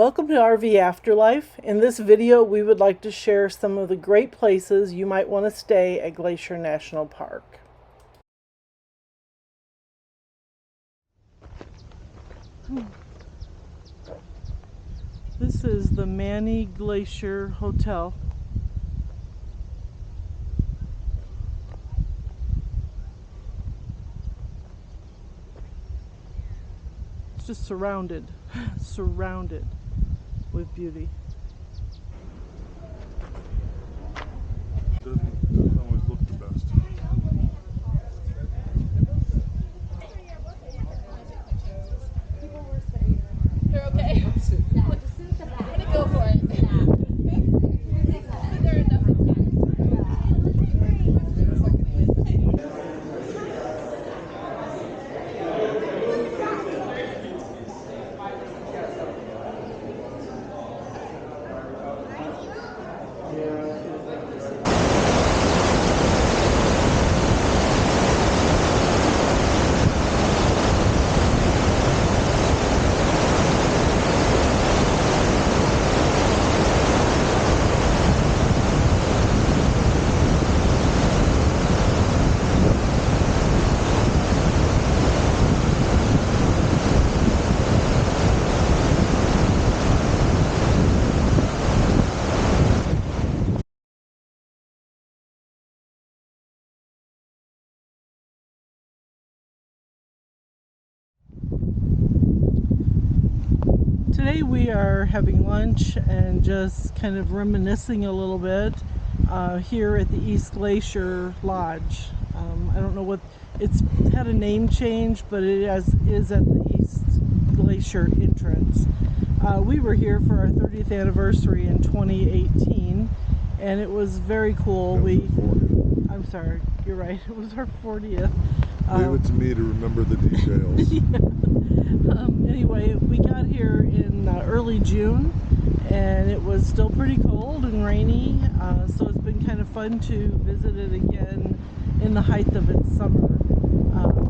Welcome to RV Afterlife. In this video, we would like to share some of the great places you might want to stay at Glacier National Park. This is the Manny Glacier Hotel. It's just surrounded with beauty. Doesn't always look the best. They're okay. I'm gonna go for it. They're enough. Today we are having lunch and just kind of reminiscing a little bit here at the East Glacier Lodge. I don't know what, it's had a name change, but it is at the East Glacier entrance. We were here for our 30th anniversary in 2018 and it was very cool. I'm sorry, you're right, it was our 40th. Leave it to me to remember the details. Yeah. Anyway, we got here in early June and it was still pretty cold and rainy, so it's been kind of fun to visit it again in the height of its summer.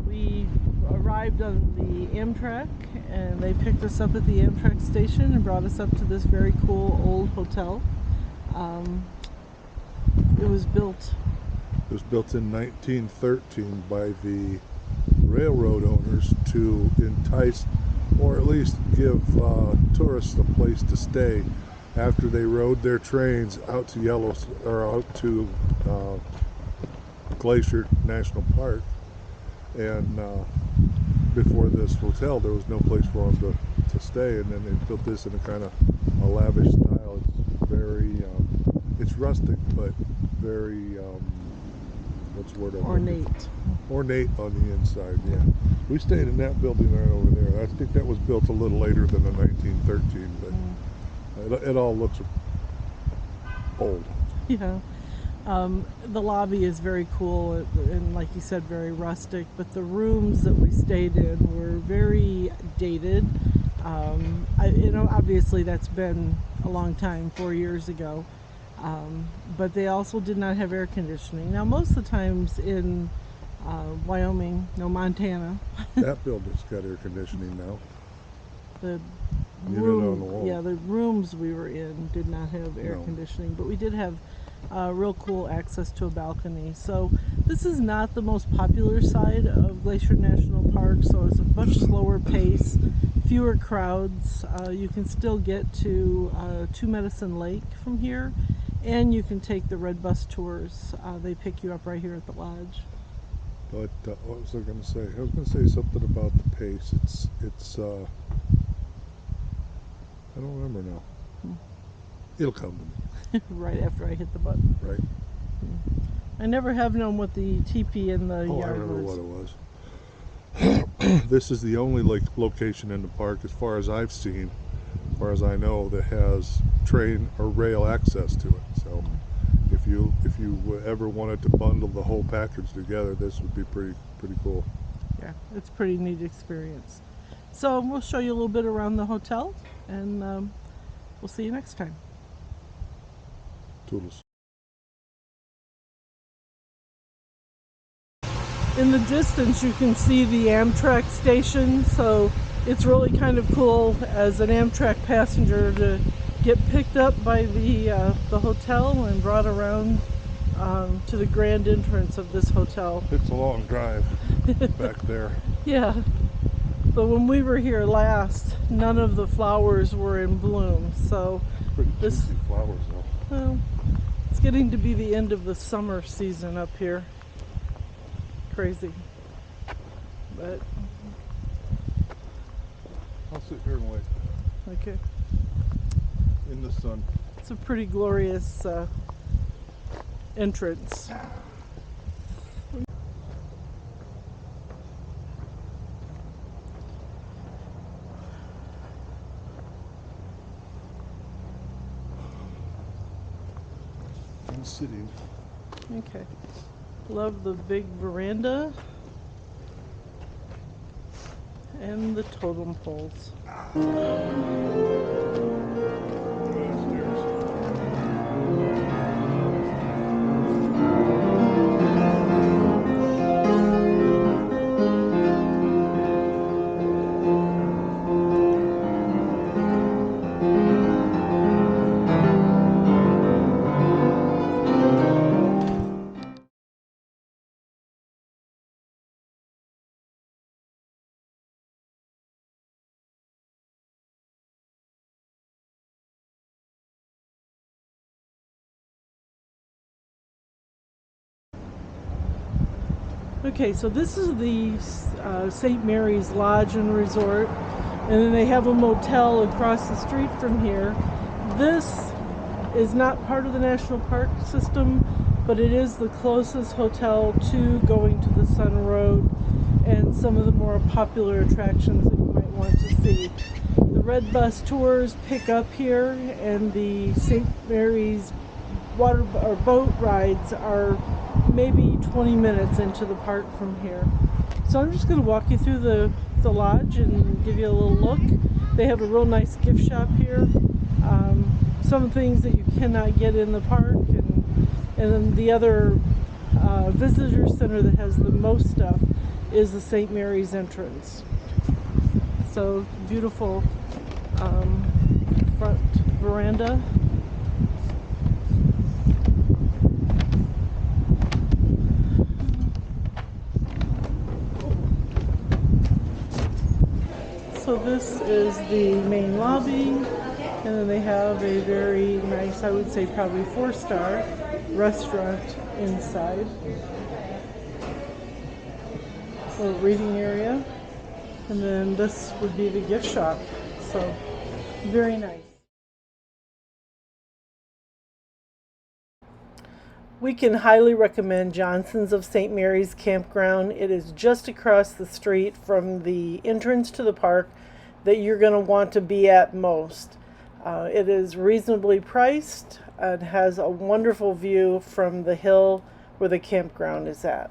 We arrived on the Amtrak and they picked us up at the Amtrak station and brought us up to this very cool old hotel. It was built in 1913 by the railroad owners to entice or at least give tourists a place to stay after they rode their trains out to Glacier National Park. And before this hotel there was no place for them to stay, and then they built this in a kind of a lavish style. It's very it's rustic but very what's the word? Ornate on the inside. Yeah, we stayed in that building right over there. I think that was built a little later than the 1913, but it all looks old. Yeah. The lobby is very cool and like you said, very rustic, but the rooms that we stayed in were very dated. Obviously that's been a long time, 4 years ago. But they also did not have air conditioning. Now most of the times in Wyoming, no, Montana. That building's got air conditioning now. The room, on the wall. Yeah, the rooms we were in did not have air conditioning, but we did have real cool access to a balcony. So this is not the most popular side of Glacier National Park, so it's a much slower pace, fewer crowds. You can still get to Two Medicine Lake from here, and you can take the red bus tours. They pick you up right here at the lodge. But what was I going to say? I was going to say something about the pace. It's I don't remember now. It'll come to me. Right after I hit the button. Right. I never have known what the teepee in the yard was. I remember what it was. This is the only location in the park, as far as I've seen, as far as I know, that has train or rail access to it. So if you ever wanted to bundle the whole package together, this would be pretty cool. Yeah, it's a pretty neat experience. So we'll show you a little bit around the hotel, and we'll see you next time. Toodles. In the distance you can see the Amtrak station, so it's really kind of cool as an Amtrak passenger to get picked up by the hotel and brought around to the grand entrance of this hotel. It's a long drive back there. Yeah. But when we were here last, none of the flowers were in bloom. So Pretty this, juicy flowers though. well, it's getting to be the end of the summer season up here. Crazy. But I'll sit here and wait okay. in the sun. It's a pretty glorious entrance. I'm sitting. Okay. Love the big veranda and the totem poles. Okay, so this is the St. Mary's Lodge and Resort, and then they have a motel across the street from here. This is not part of the national park system, but it is the closest hotel to going to the Sun Road and some of the more popular attractions that you might want to see. The Red Bus tours pick up here, and the St. Mary's water or boat rides are maybe 20 minutes into the park from here. So I'm just going to walk you through the lodge and give you a little look. They have a real nice gift shop here. Some things that you cannot get in the park, and then the other visitor center that has the most stuff is the St. Mary's entrance. So beautiful front veranda. So this is the main lobby, and then they have a very nice, I would say probably 4-star restaurant inside. A little reading area, and then this would be the gift shop. So very nice. We can highly recommend Johnson's of St. Mary's Campground. It is just across the street from the entrance to the park that you're going to want to be at most. It is reasonably priced and has a wonderful view from the hill where the campground is at.